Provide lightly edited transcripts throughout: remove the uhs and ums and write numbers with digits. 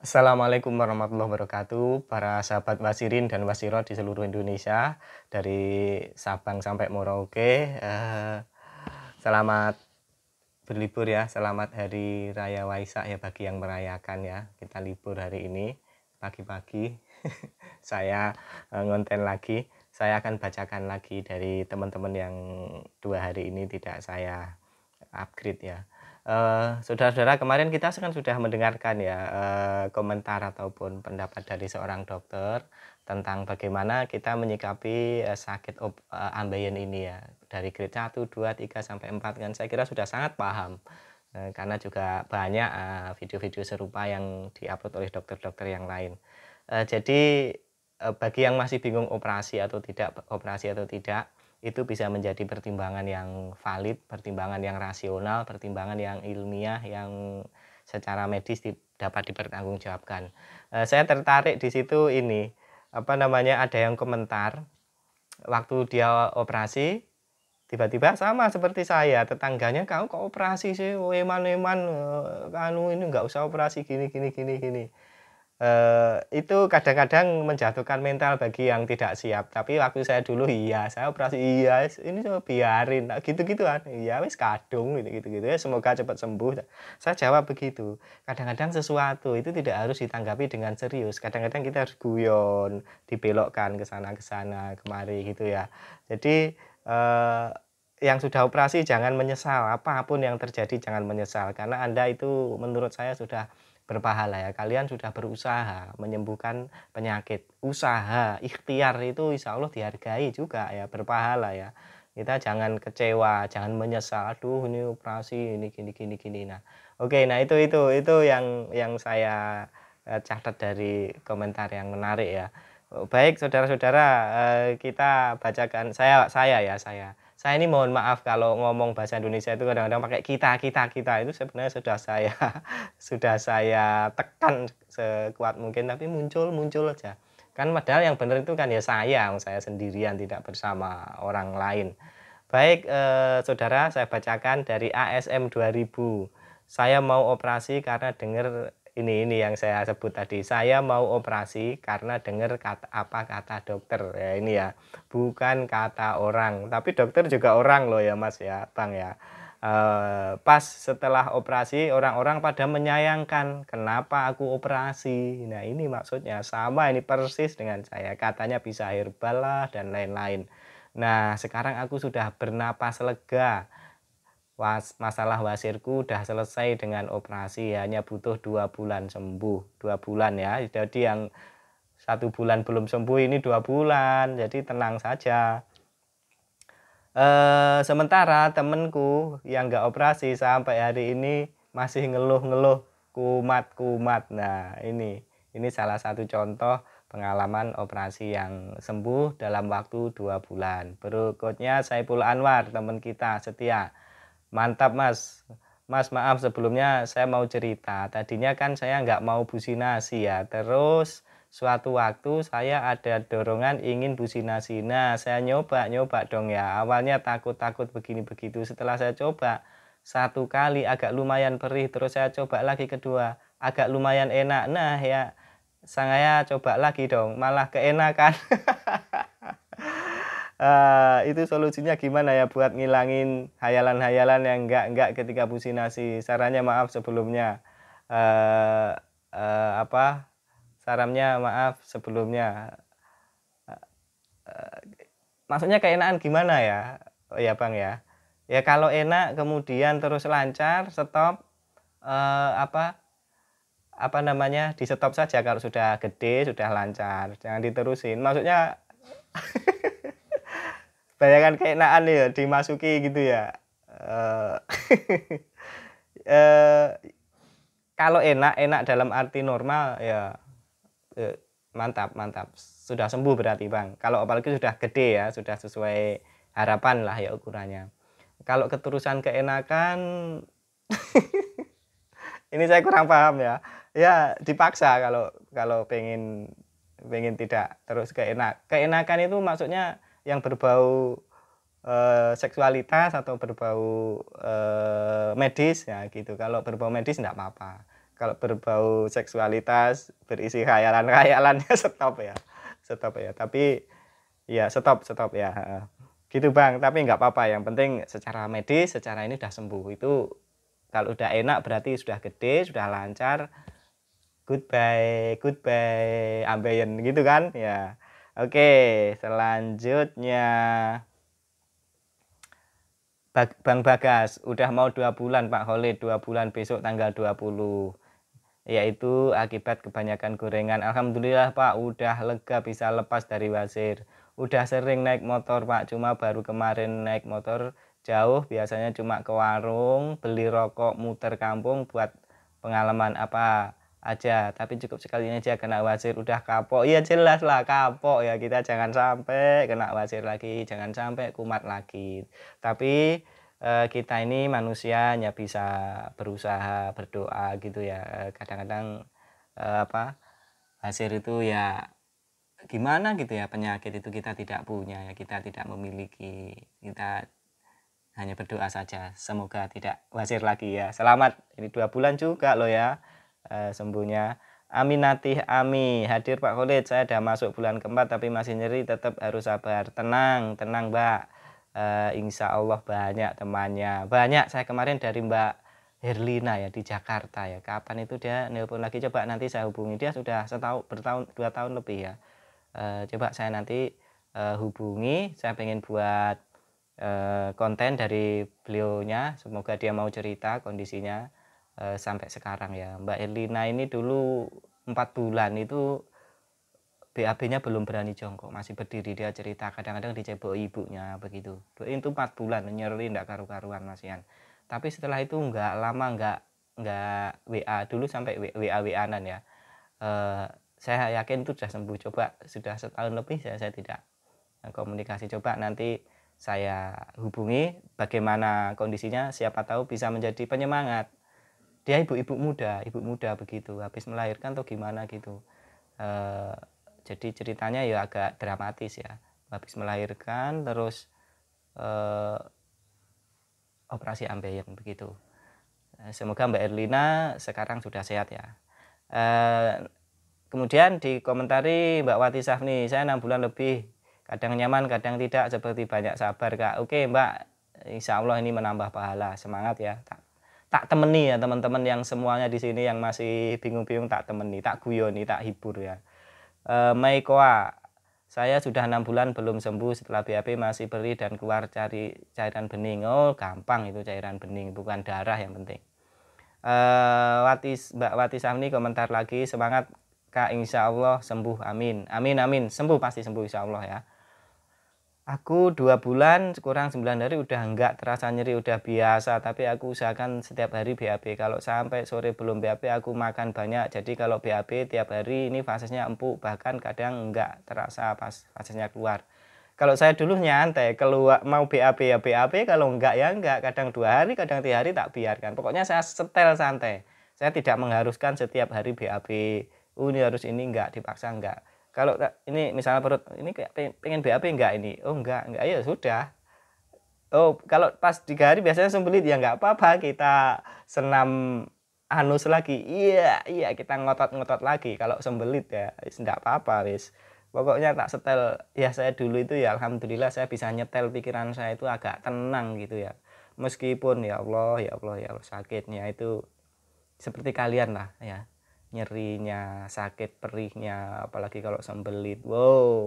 Assalamualaikum warahmatullahi wabarakatuh, para sahabat Wasirin dan Wasirot di seluruh Indonesia, dari Sabang sampai Merauke. Selamat berlibur ya, selamat Hari Raya Waisak ya bagi yang merayakan ya. Kita libur hari ini, pagi-pagi. Saya ngonten lagi, saya akan bacakan lagi dari teman-teman yang 2 hari ini tidak saya upgrade ya. Saudara-saudara, kemarin kita kan sudah mendengarkan ya komentar ataupun pendapat dari seorang dokter tentang bagaimana kita menyikapi sakit ambeien ini ya, dari grade 1, 2, 3, sampai 4 kan saya kira sudah sangat paham. Karena juga banyak video-video serupa yang diupload oleh dokter-dokter yang lain. Jadi bagi yang masih bingung operasi atau tidak, itu bisa menjadi pertimbangan yang valid, pertimbangan yang rasional, pertimbangan yang ilmiah, yang secara medis dapat dipertanggungjawabkan. Saya tertarik di situ ini, apa namanya, ada yang komentar, waktu dia operasi, tiba-tiba sama seperti saya, tetangganya, "Kamu kok operasi sih, eman-eman, ini nggak usah operasi gini gini gini gini." Itu kadang-kadang menjatuhkan mental bagi yang tidak siap, tapi waktu saya dulu, "Iya, saya operasi, iya, ini coba biarin," nah gitu-gituan, "Iya wis kadung," gitu-gitu ya, "semoga cepat sembuh." Saya jawab begitu. Kadang-kadang sesuatu itu tidak harus ditanggapi dengan serius, kadang-kadang kita harus guyon, dibelokkan ke sana kemari gitu ya. Jadi, yang sudah operasi jangan menyesal, apapun yang terjadi jangan menyesal, karena Anda itu menurut saya sudah berpahala ya, kalian sudah berusaha menyembuhkan penyakit. Usaha, ikhtiar itu insya Allah dihargai juga ya, berpahala ya. Kita jangan kecewa, jangan menyesal, "Aduh ini operasi, ini gini gini gini." Nah, oke, nah itu yang saya catat dari komentar yang menarik ya. Baik saudara-saudara, kita bacakan saya ini mohon maaf kalau ngomong bahasa Indonesia itu kadang-kadang pakai kita itu sebenarnya sudah saya sudah saya tekan sekuat mungkin, tapi muncul aja. Kan padahal yang benar itu kan ya saya sendirian tidak bersama orang lain. Baik, saudara, saya bacakan dari ASM 2000. "Saya mau operasi karena dengar," ini yang saya sebut tadi, "saya mau operasi karena dengar apa kata dokter." Ya ini ya, bukan kata orang, tapi dokter juga orang loh ya Mas ya, Bang ya. Pas setelah operasi orang-orang pada menyayangkan, "Kenapa aku operasi?" Nah ini maksudnya, sama ini persis dengan saya, katanya bisa herbal lah dan lain-lain. Nah, sekarang aku sudah bernapas lega. Masalah wasirku udah selesai dengan operasi, hanya butuh 2 bulan sembuh. 2 bulan ya. Jadi yang 1 bulan belum sembuh ini 2 bulan. Jadi tenang saja. Sementara temenku yang nggak operasi sampai hari ini masih ngeluh-ngeluh kumat-kumat. Nah, ini salah satu contoh pengalaman operasi yang sembuh dalam waktu 2 bulan. Berikutnya Saiful Anwar, teman kita setia. "Mantap Mas. Mas maaf sebelumnya saya mau cerita. Tadinya kan saya nggak mau businasi ya. Terus suatu waktu saya ada dorongan ingin businasi. Nah saya nyoba dong ya. Awalnya takut-takut begini begitu. Setelah saya coba 1 kali agak lumayan perih. Terus saya coba lagi kedua. Agak lumayan enak. Nah ya saya coba lagi dong. Malah keenakan." Itu solusinya gimana ya buat ngilangin hayalan-hayalan yang enggak ketika businasi? Sarannya maaf sebelumnya. Eee apa, sarannya maaf sebelumnya. Maksudnya keenakan gimana ya? Oh ya, Bang, ya. Ya kalau enak kemudian terus lancar, stop, apa apa namanya, di-stop saja kalau sudah gede, sudah lancar, jangan diterusin. Maksudnya bayangkan keenakan ya, dimasuki gitu ya. Eee, eee, kalau enak dalam arti normal ya, eee, mantap mantap, sudah sembuh berarti Bang. Kalau apalagi sudah gede ya, sudah sesuai harapan lah ya ukurannya. Kalau keterusan keenakan, ini saya kurang paham ya. Ya dipaksa kalau kalau pengen tidak terus keenakan itu maksudnya yang berbau seksualitas atau berbau medis ya gitu. Kalau berbau medis enggak apa-apa. kalau berbau seksualitas, berisi khayalan-khayalannya stop ya, tapi ya stop ya, heeh. Gitu Bang, tapi nggak apa-apa, yang penting secara medis, secara ini udah sembuh, itu kalau udah enak berarti sudah gede, sudah lancar, goodbye goodbye, ambeien gitu kan, ya. Oke, selanjutnya Bang Bagas, udah mau 2 bulan Pak Khalid, 2 bulan besok tanggal 20. Yaitu akibat kebanyakan gorengan. Alhamdulillah Pak, udah lega bisa lepas dari wasir. Udah sering naik motor Pak, cuma baru kemarin naik motor jauh, biasanya cuma ke warung, beli rokok, muter kampung buat pengalaman apa aja. Tapi cukup sekali aja kena wasir, udah kapok. Iya jelas lah kapok ya, kita jangan sampai kena wasir lagi, jangan sampai kumat lagi. Tapi kita ini manusia hanya bisa berusaha, berdoa gitu ya. Kadang-kadang hasil itu ya gimana gitu ya, penyakit itu kita tidak punya ya, kita tidak memiliki, kita hanya berdoa saja semoga tidak wasir lagi ya. Selamat, ini 2 bulan juga loh ya sembuhnya. Aminatih Ami hadir Pak Khalid, saya udah masuk bulan keempat tapi masih nyeri, tetap harus sabar. Tenang Mbak, insya Allah banyak temannya, banyak. Saya kemarin dari Mbak Herlina ya di Jakarta ya, kapan itu dia nelpon lagi, coba nanti saya hubungi, dia sudah 2 tahun lebih ya. Coba saya nanti hubungi, saya pengen buat konten dari beliaunya, semoga dia mau cerita kondisinya sampai sekarang ya. Mbak Herlina ini dulu 4 bulan itu BAB-nya belum berani jongkok, masih berdiri, dia cerita kadang-kadang dicebok ibunya begitu. Itu 4 bulan nyeri enggak karu-karuan Masian. Tapi setelah itu enggak lama, enggak WA dulu, sampai WA-WA-an ya. Saya yakin itu sudah sembuh. Coba sudah setahun lebih saya tidak komunikasi, coba nanti saya hubungi bagaimana kondisinya, siapa tahu bisa menjadi penyemangat. Dia ibu muda begitu, habis melahirkan atau gimana gitu. Jadi ceritanya ya agak dramatis ya, habis melahirkan terus operasi ambeien begitu. Semoga Mbak Erlina sekarang sudah sehat ya. Kemudian dikomentari Mbak Wati Safni, saya 6 bulan lebih, kadang nyaman kadang tidak, seperti banyak sabar Kak. Oke Mbak, insya Allah ini menambah pahala, semangat ya. Tak temeni ya teman-teman yang semuanya di sini yang masih bingung-bingung, tak temeni, tak guyoni, tak hibur ya. Maikoa, saya sudah 6 bulan belum sembuh, setelah BAB masih perih dan keluar cairan bening. Oh gampang itu, cairan bening bukan darah yang penting. Mbak Wati Safni komentar lagi, semangat Kak, insya Allah sembuh, amin amin, sembuh, pasti sembuh insya Allah ya. Aku 2 bulan kurang 9 hari udah enggak terasa nyeri, udah biasa, tapi aku usahakan setiap hari BAB. Kalau sampai sore belum BAB aku makan banyak, jadi kalau BAB tiap hari ini fasenya empuk, bahkan kadang enggak terasa pas fasenya keluar. Kalau saya dulu nyantai, keluar mau BAB ya BAB, kalau enggak ya enggak, kadang 2 hari, kadang 3 hari tak biarkan. Pokoknya saya setel santai, saya tidak mengharuskan setiap hari BAB. Ini harus ini, enggak dipaksa, enggak. Kalau ini misalnya perut ini kayak pengen BAB enggak ini, oh enggak ya sudah. Oh kalau pas 3 hari biasanya sembelit ya enggak apa-apa, kita senam anus lagi, iya kita ngotot-ngotot lagi. Kalau sembelit ya enggak apa-apa wis. Pokoknya tak setel ya. Saya dulu itu ya alhamdulillah saya bisa nyetel pikiran saya itu agak tenang gitu ya. Meskipun ya Allah sakitnya itu seperti kalian lah ya. Nyerinya, sakit perihnya, apalagi kalau sembelit. Wow.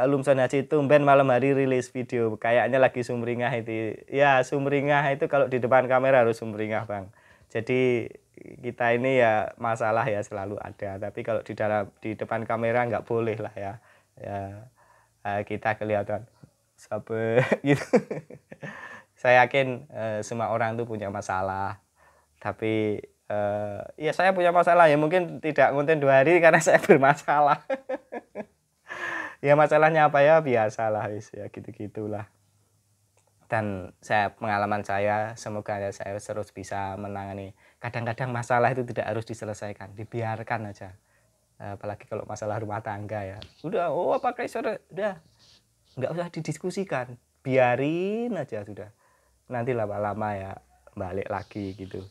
Lumsan Haji tumben malam hari rilis video, kayaknya lagi sumringah itu. Ya sumringah itu kalau di depan kamera harus sumringah Bang. Jadi kita ini ya masalah ya selalu ada, tapi kalau di depan kamera nggak boleh lah ya. Kita kelihatan sabar gitu. Saya yakin semua orang tuh punya masalah, tapi ya saya punya masalah ya, mungkin tidak konten 2 hari karena saya bermasalah. Ya masalahnya apa ya, biasalah wis ya, gitu-gitulah. Dan pengalaman saya, semoga saya terus bisa menangani. Kadang-kadang masalah itu tidak harus diselesaikan, dibiarkan aja. Apalagi kalau masalah rumah tangga ya. Udah, pakai sore, udah. Nggak usah didiskusikan, biarin aja sudah. Nanti lama-lama ya balik lagi gitu.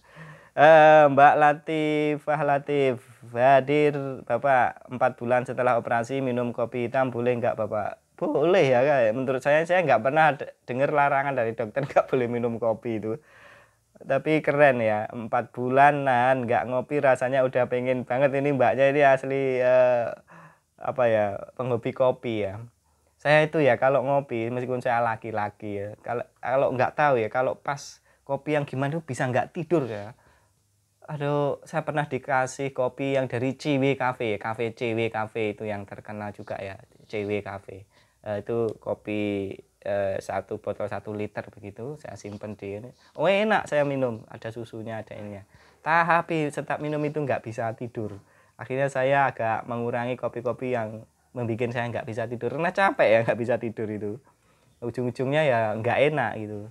Mbak Latifah Latif, hadir Bapak 4 bulan setelah operasi minum kopi hitam boleh nggak Bapak? Boleh ya Kak. Menurut saya nggak pernah dengar larangan dari dokter nggak boleh minum kopi itu. Tapi keren ya, 4 bulan nahan nggak ngopi rasanya udah pengen banget ini mbaknya ini asli apa ya, penghobi kopi ya. Saya itu ya kalau ngopi meskipun saya laki-laki ya, kalau kalau nggak tahu ya kalau pas kopi yang gimana tuh bisa nggak tidur ya. Aduh, saya pernah dikasih kopi yang dari CW Cafe, Cafe CW Cafe itu yang terkenal juga ya, CW Cafe. Itu kopi 1 botol 1 liter begitu, saya simpen di ini. Oh enak saya minum, ada susunya, ada ininya. Tapi setiap minum itu nggak bisa tidur. Akhirnya saya agak mengurangi kopi-kopi yang membuat saya nggak bisa tidur, karena capek ya nggak bisa tidur itu. Ujung-ujungnya ya nggak enak gitu.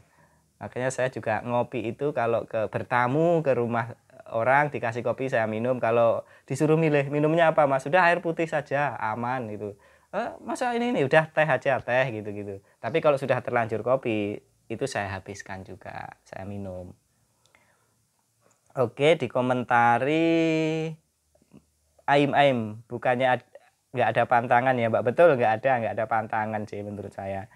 Makanya saya juga ngopi itu kalau bertamu ke rumah orang dikasih kopi saya minum, kalau disuruh milih minumnya apa Mas, sudah air putih saja aman gitu. Masa ini udah teh aja teh gitu-gitu. Tapi kalau sudah terlanjur kopi itu saya habiskan juga, saya minum. Oke, dikomentari Aim bukannya nggak ada pantangan ya Mbak, betul nggak ada pantangan sih menurut saya.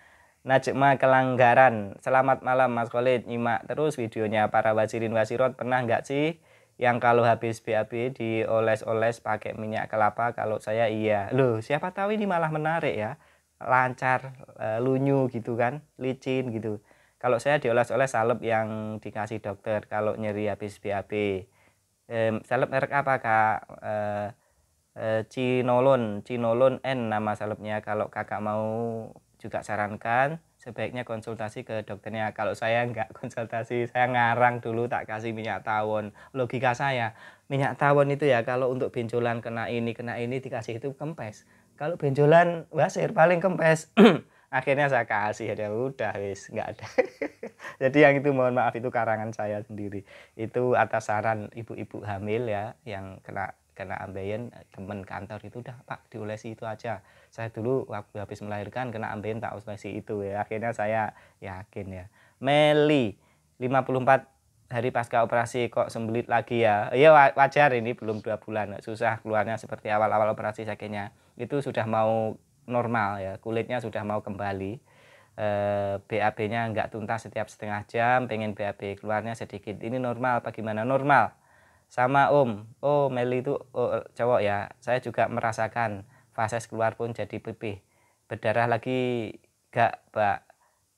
Najma Kelanggaran, selamat malam Mas Khalid, nyimak terus videonya para wasirin wasirot, pernah nggak sih yang kalau habis BAB dioles-oles pakai minyak kelapa? Kalau saya iya. Loh, siapa tahu ini malah menarik ya, lancar, lunyu gitu kan, licin gitu. Kalau saya dioles-oles salep yang dikasih dokter kalau nyeri habis BAB. Salep merek apa Kak? Cinolon N nama salepnya. Kalau kakak mau juga sarankan sebaiknya konsultasi ke dokternya. Kalau saya nggak konsultasi, saya ngarang dulu tak kasih minyak tawon. Logika saya, minyak tawon itu ya kalau untuk benjolan kena ini dikasih itu kempes. Kalau benjolan wasir paling kempes. Akhirnya saya kasih ya udah wis nggak ada. Jadi yang itu mohon maaf itu karangan saya sendiri. Itu atas saran ibu-ibu hamil ya yang kena ambeien, temen kantor itu udah Pak diolesi itu aja. Saya dulu waktu habis melahirkan kena ambeien tak olesi itu ya. Akhirnya saya yakin ya. Meli 54 hari pasca operasi kok sembelit lagi ya. Iya wajar, ini belum 2 bulan. Susah keluarnya seperti awal-awal operasi sakitnya. Itu sudah mau normal ya. Kulitnya sudah mau kembali. BAB-nya nggak tuntas setiap setengah jam, pengen BAB keluarnya sedikit. Ini normal apa gimana? Normal. Sama Om, oh Meli itu cowok ya, saya juga merasakan fases keluar pun jadi pipih, berdarah lagi gak Pak,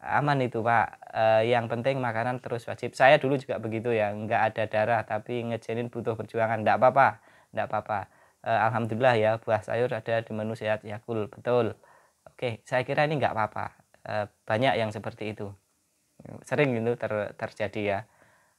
aman itu Pak. Yang penting makanan terus wajib, saya dulu juga begitu ya, nggak ada darah tapi ngejenin butuh perjuangan, nggak apa-apa. Alhamdulillah ya, buah sayur ada di menu sehat Yakul, betul. Oke, saya kira ini nggak apa-apa. Banyak yang seperti itu, sering itu terjadi ya.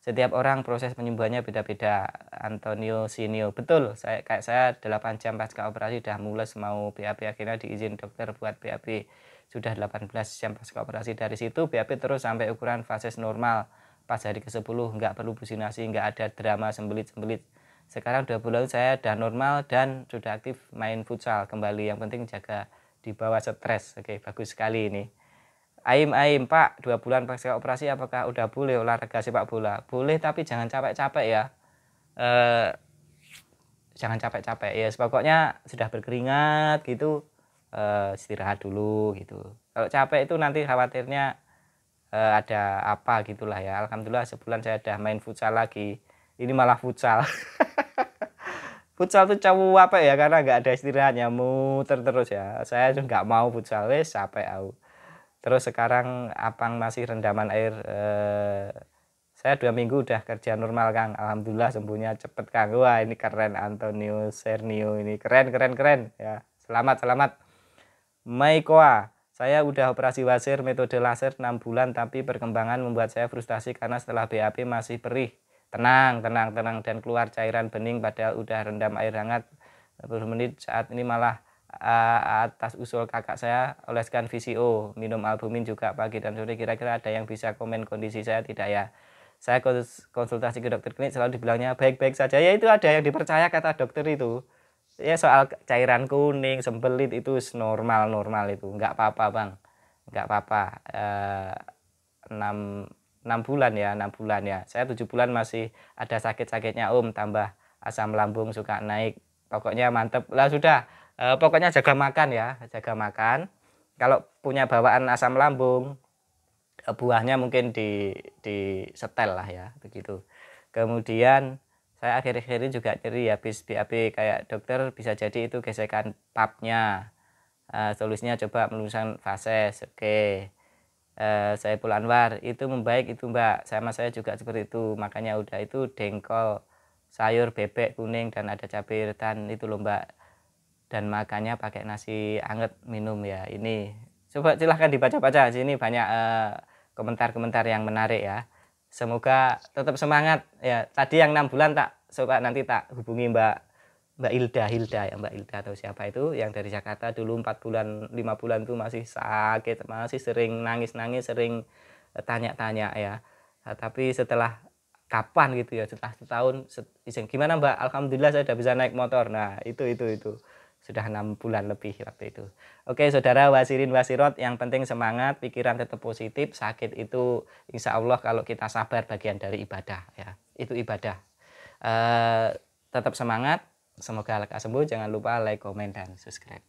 Setiap orang proses penyembuhannya beda-beda. Antonio Sinio, betul. Kayak saya 8 jam pasca operasi udah mules mau BAB, akhirnya diizin dokter buat BAB. Sudah 18 jam pasca operasi, dari situ BAB terus sampai ukuran fases normal. Pas hari ke-10 nggak perlu businasi, nggak ada drama sembelit-sembelit. Sekarang 2 bulan saya udah normal dan sudah aktif main futsal kembali. Yang penting jaga di bawah stres. Oke, bagus sekali ini. Aim Pak, 2 bulan pasca operasi apakah udah boleh olahraga sepak bola? Boleh tapi jangan capek-capek ya. Jangan capek-capek ya. Pokoknya sudah berkeringat gitu, istirahat dulu gitu. Kalau capek itu nanti khawatirnya ada apa gitulah ya. Alhamdulillah sebulan saya udah main futsal lagi. Ini malah futsal. Futsal tuh cowok apa ya, karena nggak ada istirahatnya, muter terus ya. Saya juga nggak mau futsal, wes capek aku. Terus sekarang Apang masih rendaman air. Saya 2 minggu udah kerja normal Kang. Alhamdulillah sembuhnya cepet Kang. Wah ini keren, Antonio Sernio ini keren ya. Selamat. Maikoa, saya udah operasi wasir metode laser 6 bulan tapi perkembangan membuat saya frustasi karena setelah BAB masih perih. Tenang dan keluar cairan bening padahal udah rendam air hangat 10 menit. Saat ini malah atas usul kakak saya oleskan VCO, minum albumin juga pagi dan sore. Kira-kira ada yang bisa komen kondisi saya tidak ya? Saya konsultasi ke dokter klinik selalu dibilangnya baik-baik saja. Ya itu ada yang dipercaya kata dokter itu. Ya soal cairan kuning, sembelit itu normal itu. Nggak apa-apa Bang. Nggak apa-apa. 6 6 bulan ya, 6 bulan ya. Saya 7 bulan masih ada sakit-sakitnya tambah asam lambung suka naik. Pokoknya mantep lah sudah. Pokoknya jaga makan ya, jaga makan. Kalau punya bawaan asam lambung, buahnya mungkin di setel lah ya, begitu. Kemudian saya akhir-akhir ini juga nyeri habis BAB kayak dokter, bisa jadi itu gesekan papnya. Solusinya coba meluruskan vases. Oke. Saiful Anwar itu membaik itu Mbak, sama saya juga seperti itu, makanya udah itu dengkol, sayur bebek kuning dan ada cabai retan itu loh Mbak, dan makannya pakai nasi anget, minum ya. Ini coba silahkan dibaca-baca, sini banyak komentar-komentar yang menarik ya. Semoga tetap semangat ya. Tadi yang 6 bulan tak coba nanti tak hubungi Mbak Hilda ya, Mbak Hilda atau siapa itu yang dari Jakarta dulu 4 bulan 5 bulan itu masih sakit, masih sering nangis-nangis, sering tanya-tanya ya. Tapi setelah kapan gitu ya, setelah setahun izin gimana Mbak, alhamdulillah saya sudah bisa naik motor. Nah itu sudah 6 bulan lebih waktu itu. Oke saudara wasirin wasirot, yang penting semangat, pikiran tetap positif. Sakit itu insya Allah kalau kita sabar bagian dari ibadah ya, itu ibadah. Tetap semangat. Semoga lekas sembuh. Jangan lupa like, komen, dan subscribe.